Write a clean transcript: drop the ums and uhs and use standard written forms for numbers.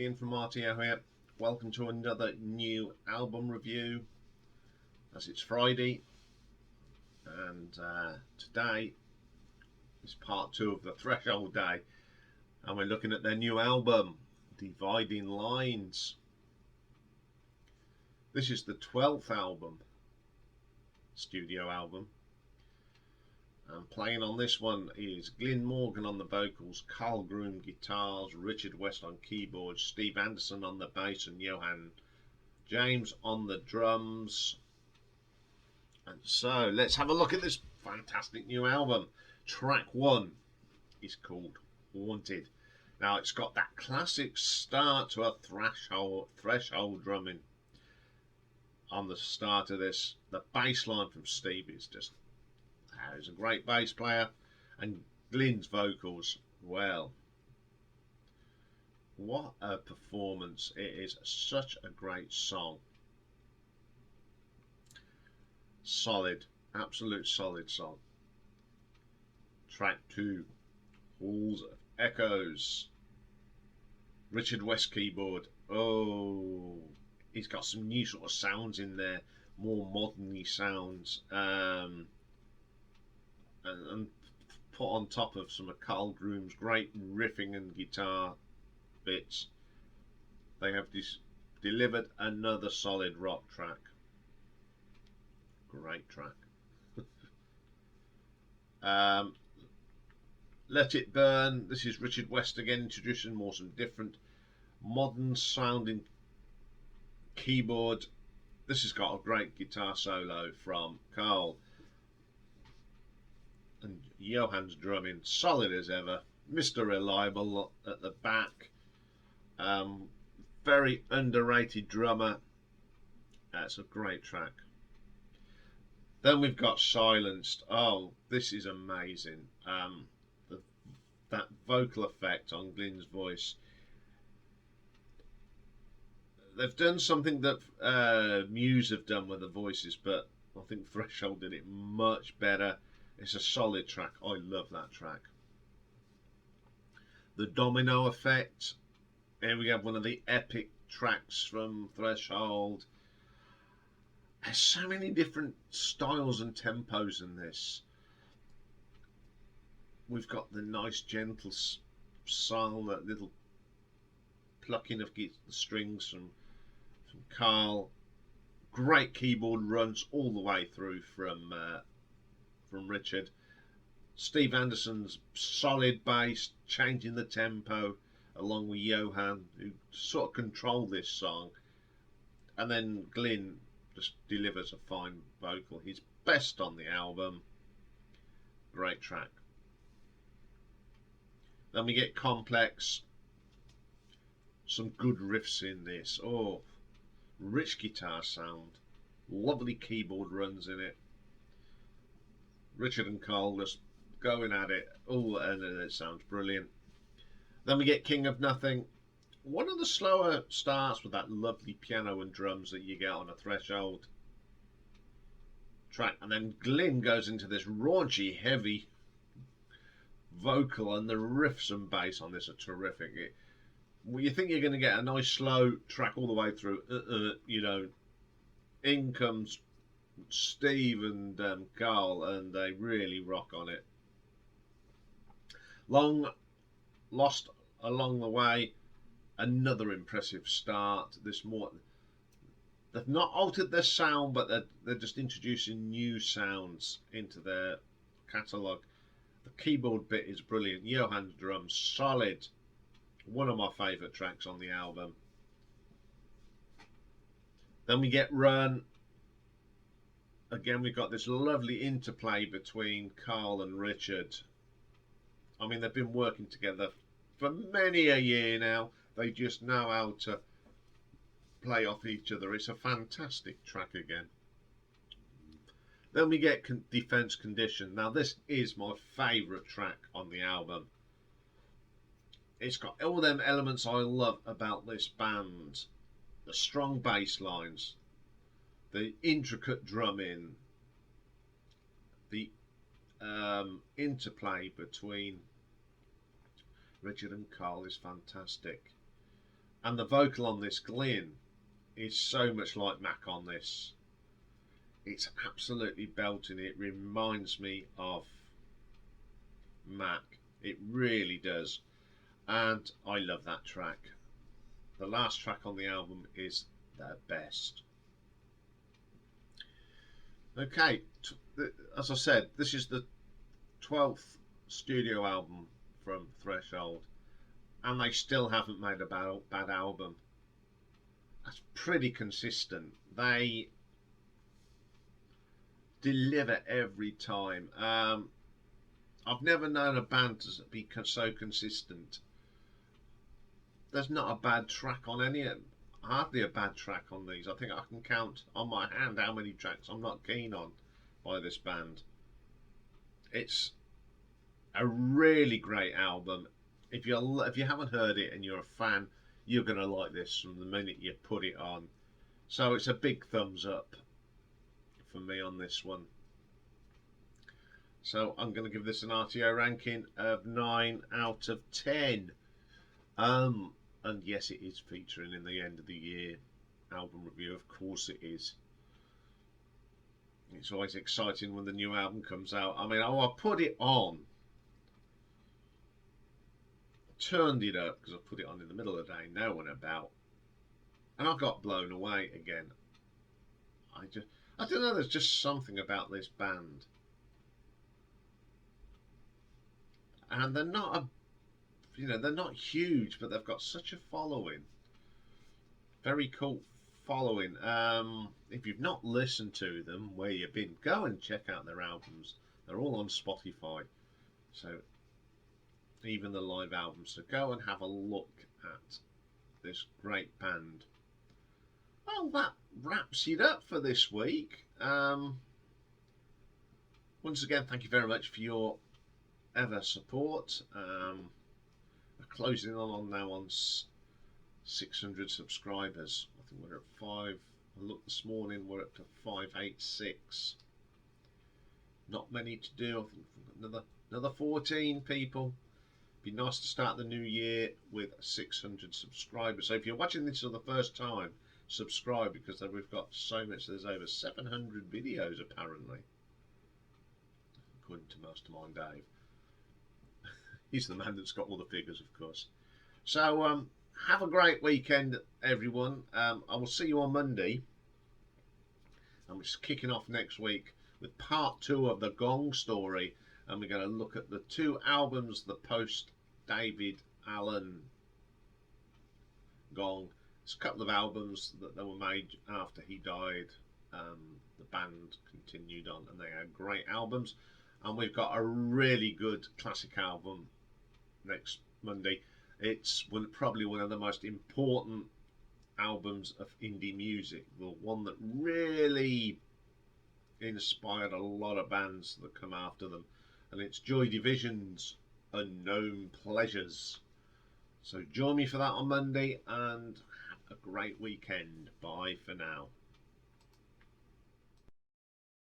Ian from RTO here. Welcome to another new album review, as it's Friday, and today is part 2 of the Threshold Day, and we're looking at their new album, Dividing Lines. This is the 12th album, studio album. And playing on this one is Glyn Morgan on the vocals, Carl Groom guitars, Richard West on keyboards, Steve Anderson on the bass, and Johan James on the drums. And so let's have a look at this fantastic new album. Track 1 is called Haunted. Now it's got that classic start to a threshold drumming on the start of this. The bass line from Steve is just, he's a great bass player, and Glyn's vocals, well, what a performance. It is such a great song. Solid, absolute solid song. Track 2, Halls of Echoes. Richard West keyboard. Oh, he's got some new sort of sounds in there, more modern-y sounds. And put on top of some of Carl Groom's great riffing and guitar bits, they have delivered another solid rock track. Great track. Let It Burn. This is Richard West again, introducing some different modern sounding keyboard. This has got a great guitar solo from Carl. And Johan's drumming, solid as ever. Mr. Reliable at the back. Very underrated drummer. That's a great track. Then we've got Silenced. Oh, this is amazing. That vocal effect on Glyn's voice. They've done something that Muse have done with the voices, but I think Threshold did it much better. It's a solid track. I love that track. The Domino Effect. Here we have one of the epic tracks from Threshold. There's so many different styles and tempos in this. We've got the nice gentle song, that little plucking of the strings from Carl. Great keyboard runs all the way through from Richard. Steve Anderson's solid bass, changing the tempo along with Johan, who sort of control this song. And then Glyn just delivers a fine vocal. He's best on the album. Great track. Then we get Complex. Some good riffs in this. Oh, rich guitar sound. Lovely keyboard runs in it. Richard and Carl just going at it. Oh, and it sounds brilliant. Then we get King of Nothing. One of the slower starts with that lovely piano and drums that you get on a Threshold track. And then Glyn goes into this raunchy, heavy vocal, and the riffs and bass on this are terrific. You think you're going to get a nice slow track all the way through. You know, in comes Steve and Carl, and they really rock on it. Long Lost Along the Way, another impressive start. They've not altered their sound, but they're just introducing new sounds into their catalogue. The keyboard bit is brilliant. Johan's drums, solid. One of my favourite tracks on the album. Then we get Run. Again, we've got this lovely interplay between Carl and Richard. I mean, they've been working together for many a year now. They just know how to play off each other. It's a fantastic track again. Then we get Defense Condition. Now, this is my favourite track on the album. It's got all them elements I love about this band. The strong bass lines, the intricate drumming, the interplay between Richard and Carl is fantastic. And the vocal on this, Glyn, is so much like Mac on this. It's absolutely belting. It reminds me of Mac. It really does. And I love that track. The last track on the album is the best. Okay, as I said, this is the 12th studio album from Threshold, and they still haven't made a bad album. That's pretty consistent. They deliver every time. I've never known a band to be so consistent. There's not a bad track on any of them. Hardly a bad track on these. I think I can count on my hand how many tracks I'm not keen on by this band. It's a really great album. If you haven't heard it and you're a fan, you're gonna like this from the minute you put it on. So it's a big thumbs up for me on this one. So I'm going to give this an RTO ranking of 9 out of 10. And yes, it is featuring in the end of the year album review. Of course it is. It's always exciting when the new album comes out. I mean, I put it on. Turned it up because I put it on in the middle of the day, no one about. And I got blown away again. I don't know, there's just something about this band. And they're not they're not huge, but they've got such a following. Very cool following. If you've not listened to them where you've been, go and check out their albums. They're all on Spotify. So even the live albums. So go and have a look at this great band. Well, that wraps it up for this week. Once again, thank you very much for your ever support. We're closing on now on 600 subscribers. I think we're at 5. I looked this morning, we're up to 586. Not many to do. I think another 14 people. Be nice to start the new year with 600 subscribers. So if you're watching this for the first time, subscribe, because we've got so much. There's over 700 videos apparently, according to Mastermind Dave. He's the man that's got all the figures, of course. So have a great weekend, everyone. I will see you on Monday. I'm just kicking off next week with part 2 of the Gong story, and we're going to look at the 2 albums, the post David Allen Gong. There's a couple of albums that were made after he died. The band continued on, and they had great albums. And we've got a really good classic album next Monday. It's probably one of the most important albums of indie music, the one that really inspired a lot of bands that come after them, and it's Joy Division's Unknown Pleasures. So join me for that on Monday, and have a great weekend. Bye for now.